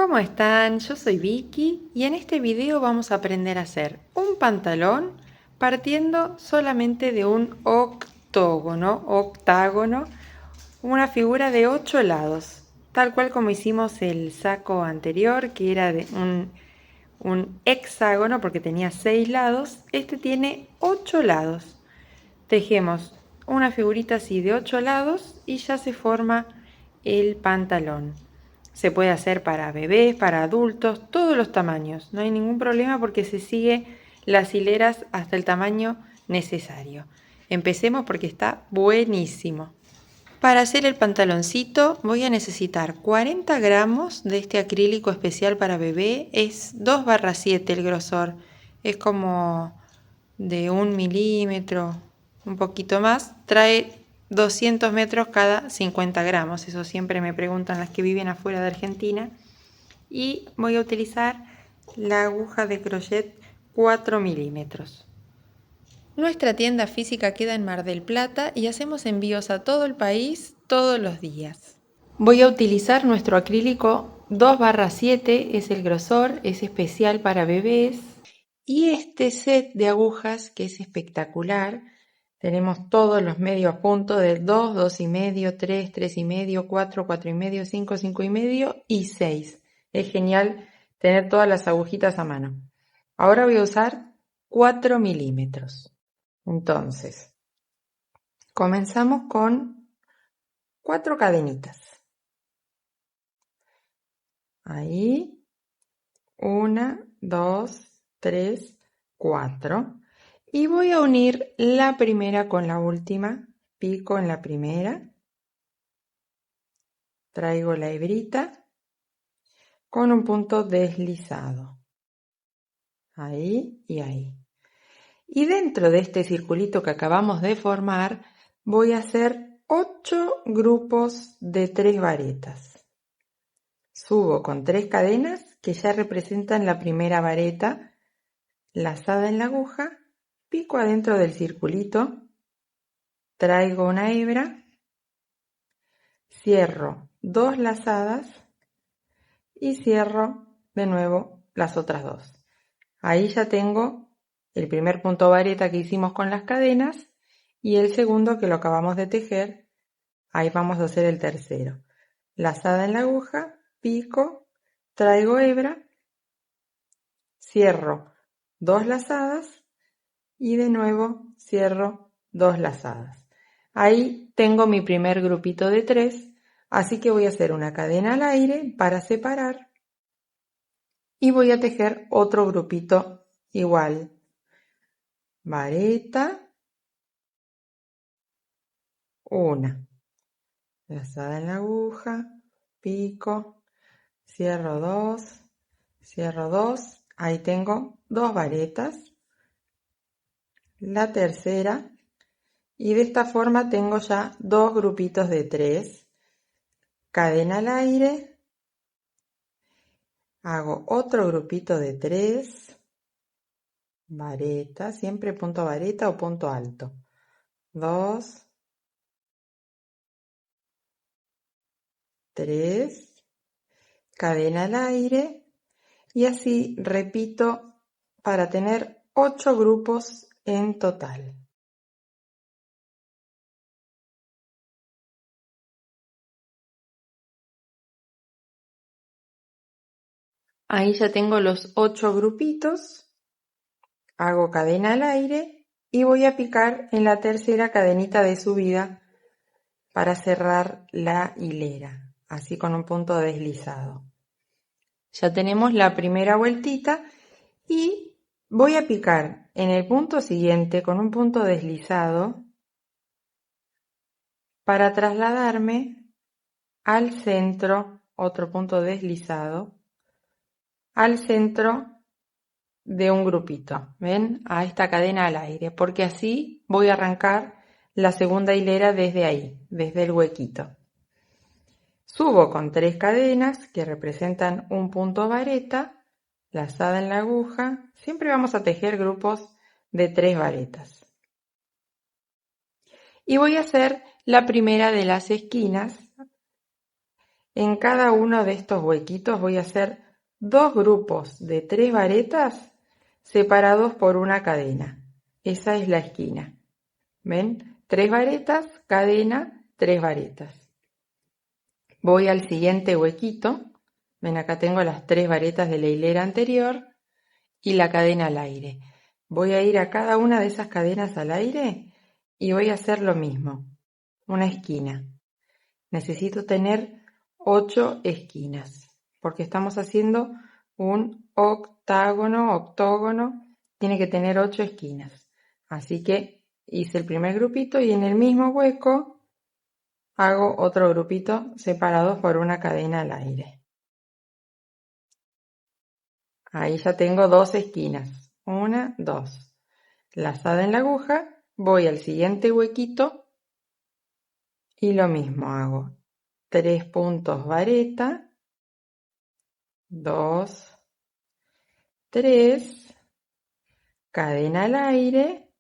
¿Cómo están? Yo soy Vicky y en este video vamos a aprender a hacer un pantalón partiendo solamente de un octágono, una figura de 8 lados, tal cual como hicimos el saco anterior, que era de un hexágono porque tenía 6 lados. Este tiene 8 lados. Tejemos una figurita así de 8 lados y ya se forma el pantalón. Se puede hacer para bebés, para adultos, todos los tamaños. No hay ningún problema porque se sigue las hileras hasta el tamaño necesario. Empecemos porque está buenísimo. Para hacer el pantaloncito voy a necesitar 40 gramos de este acrílico especial para bebé. Es 2/7 el grosor. Es como de 1 milímetro, un poquito más. Trae 200 metros cada 50 gramos. Eso siempre me preguntan las que viven afuera de Argentina. Y voy a utilizar la aguja de crochet 4 milímetros. Nuestra tienda física queda en Mar del Plata y hacemos envíos a todo el país todos los días. Voy a utilizar nuestro acrílico 2/7, es el grosor, es especial para bebés. Y este set de agujas que es espectacular, tenemos todos los medios puntos del 2, 2,5, 3, 3,5, 4, 4,5, 5, 5,5 y 6. Es genial tener todas las agujitas a mano. Ahora voy a usar 4 milímetros. Entonces, comenzamos con 4 cadenitas. Ahí, 1, 2, 3, 4. Y voy a unir la primera con la última. Pico en la primera. Traigo la hebrita con un punto deslizado. Ahí y ahí. Y dentro de este circulito que acabamos de formar, voy a hacer 8 grupos de 3 varetas. Subo con 3 cadenas que ya representan la primera vareta, lazada en la aguja, pico adentro del circulito, traigo una hebra, cierro 2 lazadas y cierro de nuevo las otras 2. Ahí ya tengo el primer punto vareta que hicimos con las cadenas y el segundo que lo acabamos de tejer. Ahí vamos a hacer el tercero. Lazada en la aguja, pico, traigo hebra, cierro 2 lazadas y de nuevo cierro 2 lazadas. Ahí tengo mi primer grupito de 3, así que voy a hacer una cadena al aire para separar y voy a tejer otro grupito igual. Vareta, una, lazada en la aguja, pico, cierro 2, ahí tengo 2 varetas, la tercera, y de esta forma tengo ya 2 grupitos de 3, cadena al aire, hago otro grupito de 3, vareta, siempre punto vareta o punto alto, 2, 3, cadena al aire, y así repito para tener 8 grupos en total. Ahí ya tengo los 8 grupitos, hago cadena al aire y voy a picar en la tercera cadenita de subida para cerrar la hilera, así con un punto deslizado. Ya tenemos la primera vueltita y voy a picar en el punto siguiente con un punto deslizado para trasladarme al centro, otro punto deslizado, al centro de un grupito, ¿ven? A esta cadena al aire, porque así voy a arrancar la segunda hilera desde ahí, desde el huequito. Subo con 3 cadenas que representan un punto vareta, lazada en la aguja. Siempre vamos a tejer grupos de 3 varetas. Y voy a hacer la primera de las esquinas En cada uno de estos huequitos voy a hacer 2 grupos de 3 varetas separados por una cadena. Esa es la esquina. ¿Ven? 3 varetas, cadena, 3 varetas. Voy al siguiente huequito. Ven, acá tengo las 3 varetas de la hilera anterior y la cadena al aire. Voy a ir a cada una de esas cadenas al aire y voy a hacer lo mismo. Una esquina. Necesito tener 8 esquinas porque estamos haciendo un octógono. Tiene que tener 8 esquinas. Así que hice el primer grupito y en el mismo hueco hago otro grupito separados por una cadena al aire. Ahí ya tengo 2 esquinas. 1, 2. Lazada en la aguja, voy al siguiente huequito y lo mismo hago. 3 puntos vareta, 2, 3, cadena al aire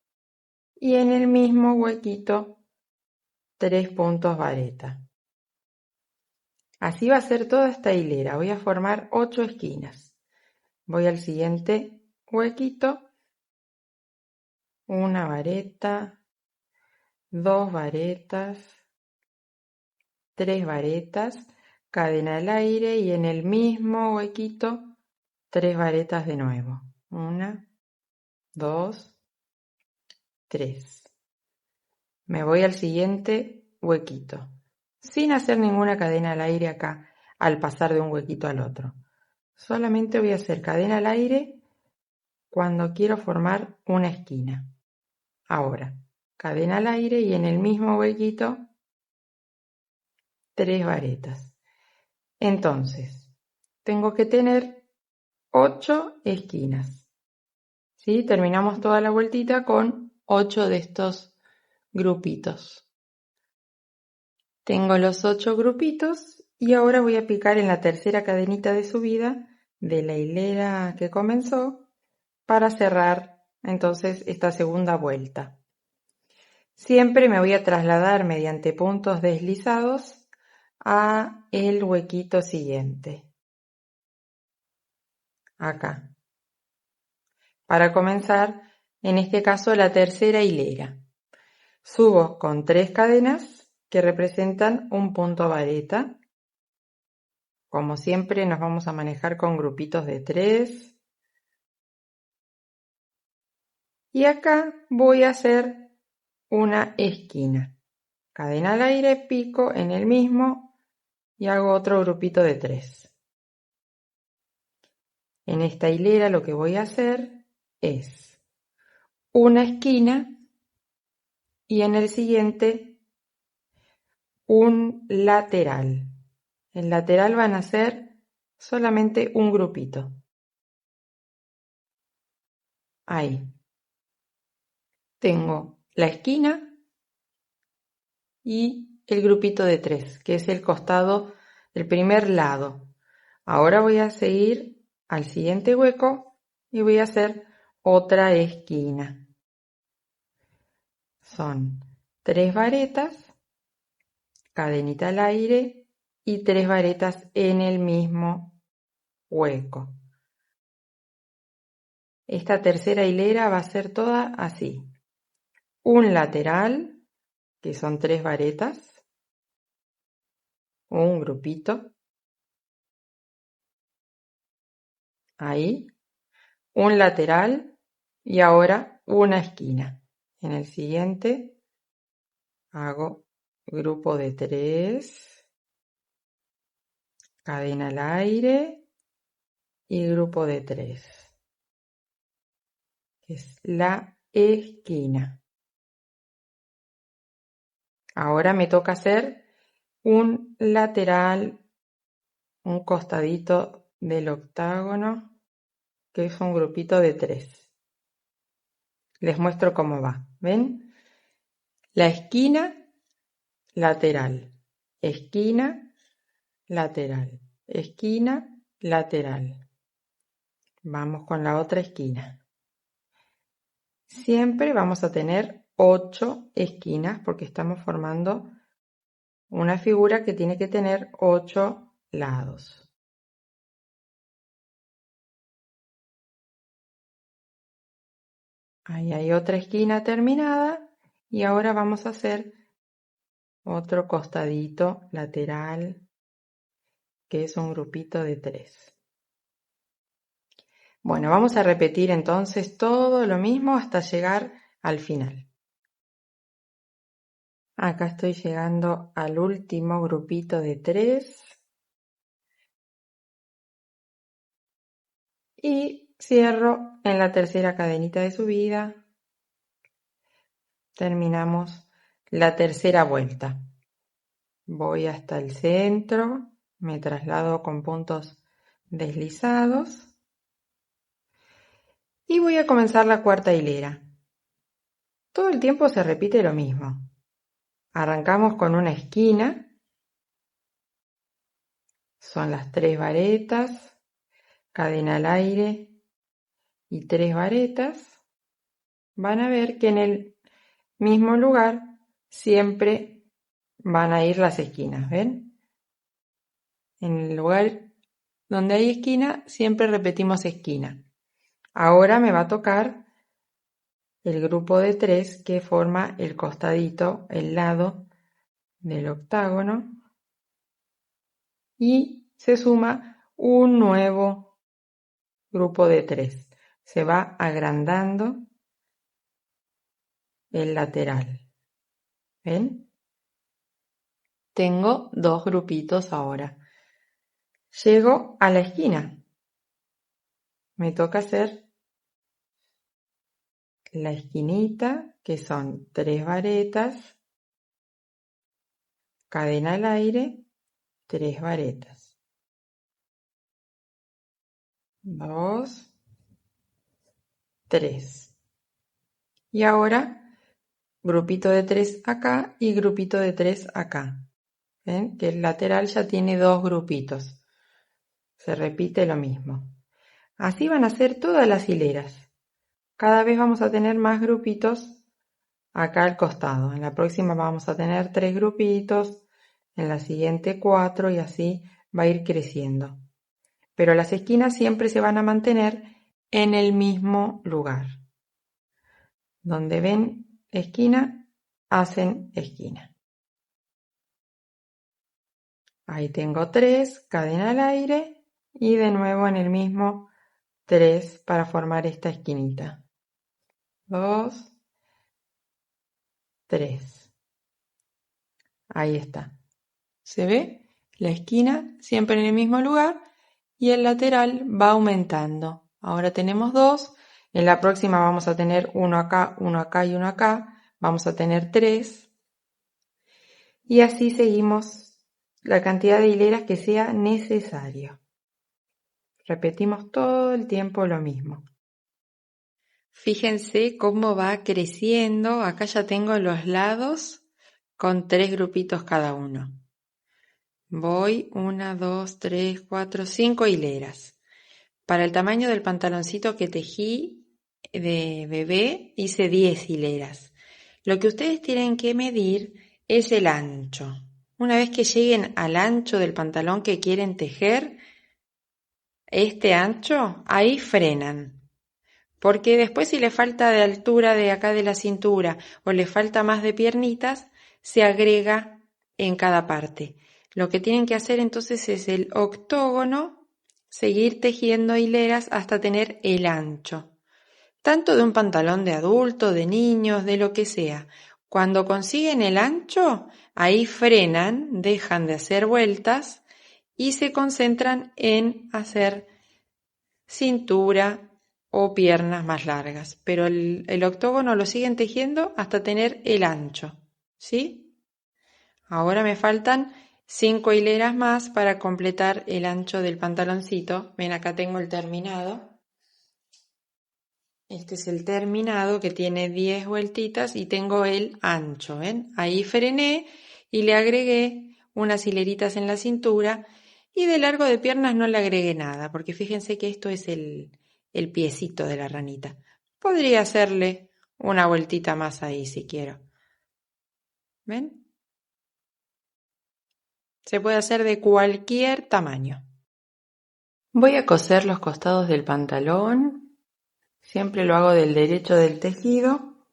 y en el mismo huequito 3 puntos vareta. Así va a ser toda esta hilera. Voy a formar 8 esquinas. Voy al siguiente huequito, una vareta, 2 varetas, 3 varetas, cadena al aire y en el mismo huequito 3 varetas de nuevo. 1, 2, 3. Me voy al siguiente huequito, sin hacer ninguna cadena al aire acá, al pasar de un huequito al otro. Solamente voy a hacer cadena al aire cuando quiero formar una esquina. Ahora, cadena al aire y en el mismo huequito 3 varetas. Entonces, tengo que tener 8 esquinas. ¿Sí? Terminamos toda la vueltita con 8 de estos grupitos. Tengo los 8 grupitos y ahora voy a picar en la tercera cadenita de subida de la hilera que comenzó para cerrar entonces esta segunda vuelta. Siempre me voy a trasladar mediante puntos deslizados a el huequito siguiente. Acá. Para comenzar, en este caso, la tercera hilera. Subo con 3 cadenas que representan un punto vareta. Como siempre nos vamos a manejar con grupitos de 3. Y acá voy a hacer una esquina. Cadena al aire, pico en el mismo y hago otro grupito de 3. En esta hilera lo que voy a hacer es una esquina y en el siguiente un lateral. El lateral van a ser solamente un grupito. Ahí. Tengo la esquina y el grupito de 3, que es el costado, el primer lado. Ahora voy a seguir al siguiente hueco y voy a hacer otra esquina. Son 3 varetas, cadenita al aire y 3 varetas en el mismo hueco. Esta tercera hilera va a ser toda así. Un lateral, que son 3 varetas, un grupito, ahí, un lateral y ahora una esquina. En el siguiente hago grupo de 3, cadena al aire y grupo de 3, que es la esquina. Ahora me toca hacer un lateral, un costadito del octágono, que es un grupito de 3. Les muestro cómo va. ¿Ven? La esquina, lateral. Esquina, lateral. Esquina, lateral. Vamos con la otra esquina. Siempre vamos a tener 8 esquinas porque estamos formando una figura que tiene que tener 8 lados. Ahí hay otra esquina terminada y ahora vamos a hacer otro costadito lateral, que es un grupito de 3. Bueno, vamos a repetir entonces todo lo mismo hasta llegar al final. Acá estoy llegando al último grupito de 3 y cierro en la tercera cadenita de subida. Terminamos la tercera vuelta. Voy hasta el centro, me traslado con puntos deslizados y voy a comenzar la cuarta hilera. Todo el tiempo se repite lo mismo. Arrancamos con una esquina, son las 3 varetas, cadena al aire y 3 varetas. Van a ver que en el mismo lugar siempre van a ir las esquinas, ¿ven? En el lugar donde hay esquina siempre repetimos esquina. Ahora me va a tocar el grupo de 3 que forma el costadito, el lado del octágono, y se suma un nuevo grupo de 3. Se va agrandando el lateral. ¿Ven? Tengo 2 grupitos ahora. Llego a la esquina. Me toca hacer la esquinita, que son 3 varetas, cadena al aire, 3 varetas. 2, 3. Y ahora grupito de 3 acá y grupito de 3 acá. ¿Ven? Que el lateral ya tiene 2 grupitos. Se repite lo mismo. Así van a ser todas las hileras. Cada vez vamos a tener más grupitos acá al costado. En la próxima vamos a tener 3 grupitos, en la siguiente 4 y así va a ir creciendo. Pero las esquinas siempre se van a mantener en el mismo lugar. Donde ven esquina, hacen esquina. Ahí tengo 3, cadena al aire y de nuevo en el mismo 3 para formar esta esquinita. 2, 3. Ahí está. ¿Se ve? La esquina siempre en el mismo lugar y el lateral va aumentando. Ahora tenemos 2. En la próxima vamos a tener uno acá y uno acá. Vamos a tener 3. Y así seguimos la cantidad de hileras que sea necesario. Repetimos todo el tiempo lo mismo. Fíjense cómo va creciendo. Acá ya tengo los lados con 3 grupitos cada uno. Voy 1, 2, 3, 4, 5 hileras. Para el tamaño del pantaloncito que tejí de bebé hice 10 hileras. Lo que ustedes tienen que medir es el ancho. Una vez que lleguen al ancho del pantalón que quieren tejer, este ancho, ahí frenan. Porque después si le falta de altura de acá de la cintura o le falta más de piernitas, se agrega en cada parte. Lo que tienen que hacer entonces es el octógono, seguir tejiendo hileras hasta tener el ancho. Tanto de un pantalón de adulto, de niños, de lo que sea. Cuando consiguen el ancho, ahí frenan, dejan de hacer vueltas y se concentran en hacer cintura o piernas más largas. Pero el octógono lo siguen tejiendo hasta tener el ancho. ¿Sí? Ahora me faltan 5 hileras más para completar el ancho del pantaloncito. Ven, acá tengo el terminado. Este es el terminado que tiene 10 vueltitas y tengo el ancho, ¿ven? Ahí frené y le agregué unas hileritas en la cintura y de largo de piernas no le agregué nada, porque fíjense que esto es el piecito de la ranita. Podría hacerle una vueltita más ahí si quiero. ¿Ven? Se puede hacer de cualquier tamaño. Voy a coser los costados del pantalón. Siempre lo hago del derecho del tejido.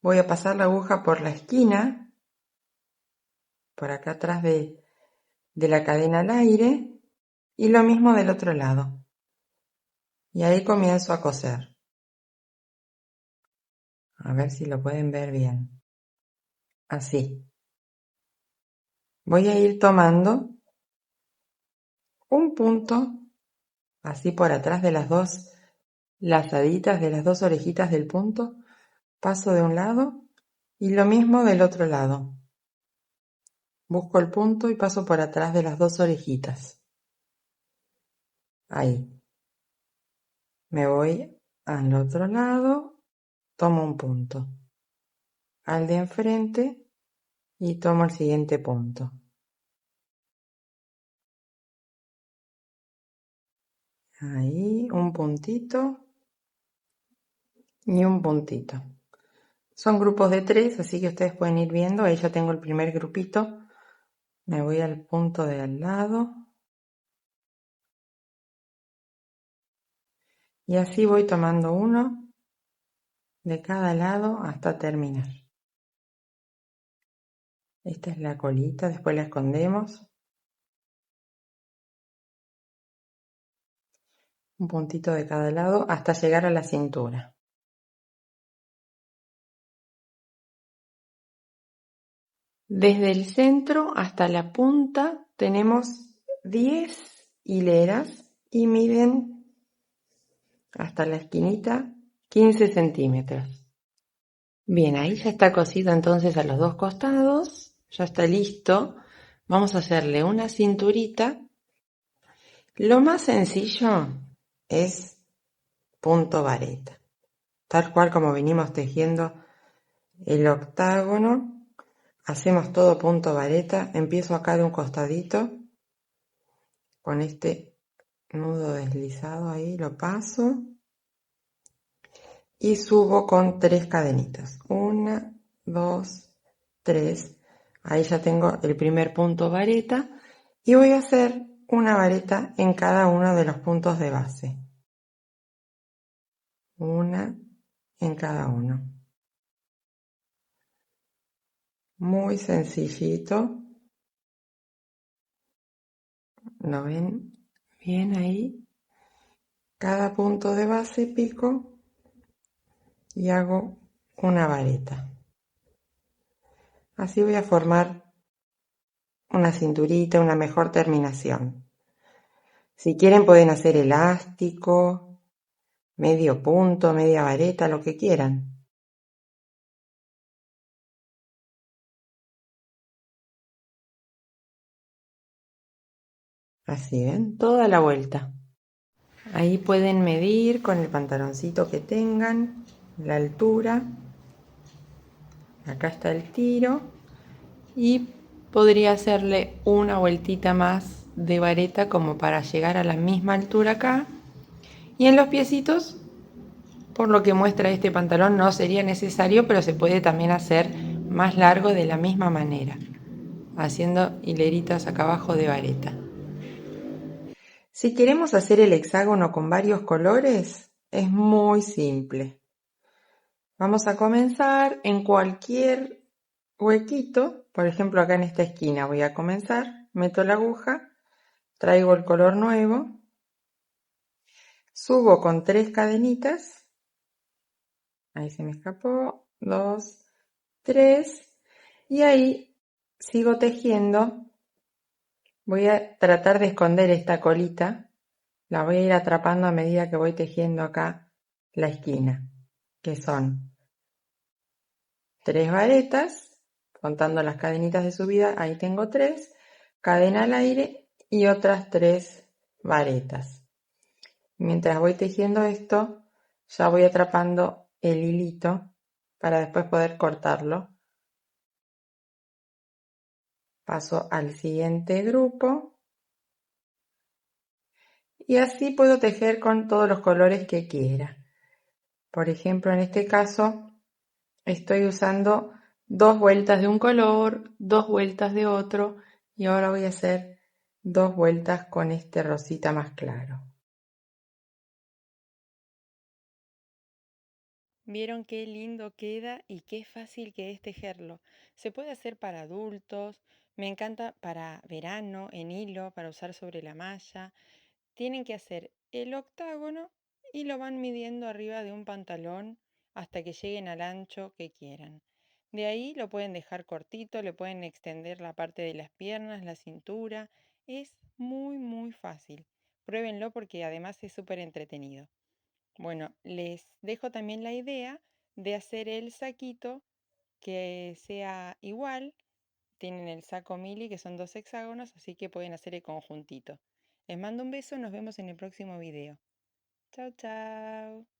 Voy a pasar la aguja por la esquina, por acá atrás de la cadena al aire, y lo mismo del otro lado. Y ahí comienzo a coser. A ver si lo pueden ver bien. Así. Voy a ir tomando un punto, así por atrás de las dos lazaditas, de las dos orejitas del punto. Paso de un lado y lo mismo del otro lado. Busco el punto y paso por atrás de las dos orejitas. Ahí. Me voy al otro lado, tomo un punto. Al de enfrente y tomo el siguiente punto. Ahí, un puntito y un puntito. Son grupos de 3, así que ustedes pueden ir viendo. Ahí ya tengo el primer grupito. Me voy al punto de al lado. Y así voy tomando uno de cada lado hasta terminar. Esta es la colita, después la escondemos. Un puntito de cada lado hasta llegar a la cintura. Desde el centro hasta la punta tenemos 10 hileras y miden hasta la esquinita 15 centímetros. Bien, ahí ya está cosido entonces a los dos costados, ya está listo. Vamos a hacerle una cinturita. Lo más sencillo es punto vareta, tal cual como venimos tejiendo el octágono. Hacemos todo punto vareta. Empiezo acá de un costadito con este nudo deslizado, ahí lo paso y subo con 3 cadenitas. 1, 2, 3. Ahí ya tengo el primer punto vareta y voy a hacer una vareta en cada uno de los puntos de base. Una en cada uno. Muy sencillito. ¿Lo ven bien ahí? Cada punto de base pico y hago una vareta. Así voy a formar una cinturita, una mejor terminación. Si quieren pueden hacer elástico, medio punto, media vareta, lo que quieran. Así, ¿ven? Toda la vuelta. Ahí pueden medir con el pantaloncito que tengan, la altura. Acá está el tiro. Y podría hacerle una vueltita más de vareta como para llegar a la misma altura acá. Y en los piecitos, por lo que muestra este pantalón, no sería necesario, pero se puede también hacer más largo de la misma manera, haciendo hileritas acá abajo de vareta. Si queremos hacer el hexágono con varios colores, es muy simple. Vamos a comenzar en cualquier huequito. Por ejemplo, acá en esta esquina voy a comenzar, meto la aguja, traigo el color nuevo, subo con 3 cadenitas, ahí se me escapó, 2, 3, y ahí sigo tejiendo. Voy a tratar de esconder esta colita, la voy a ir atrapando a medida que voy tejiendo acá la esquina, que son 3 varetas, contando las cadenitas de subida, ahí tengo 3, cadena al aire y otras 3 varetas. Mientras voy tejiendo esto, ya voy atrapando el hilito para después poder cortarlo. Paso al siguiente grupo y así puedo tejer con todos los colores que quiera. Por ejemplo, en este caso estoy usando 2 vueltas de un color, 2 vueltas de otro Y ahora voy a hacer 2 vueltas con este rosita más claro. ¿Vieron qué lindo queda y qué fácil que es tejerlo? Se puede hacer para adultos, me encanta para verano, en hilo, para usar sobre la malla. Tienen que hacer el octágono y lo van midiendo arriba de un pantalón hasta que lleguen al ancho que quieran. De ahí lo pueden dejar cortito, le pueden extender la parte de las piernas, la cintura. Es muy, muy fácil. Pruébenlo porque además es súper entretenido. Bueno, les dejo también la idea de hacer el saquito que sea igual. Tienen el saco mili que son 2 hexágonos, así que pueden hacer el conjuntito. Les mando un beso, nos vemos en el próximo video. Chao, chao.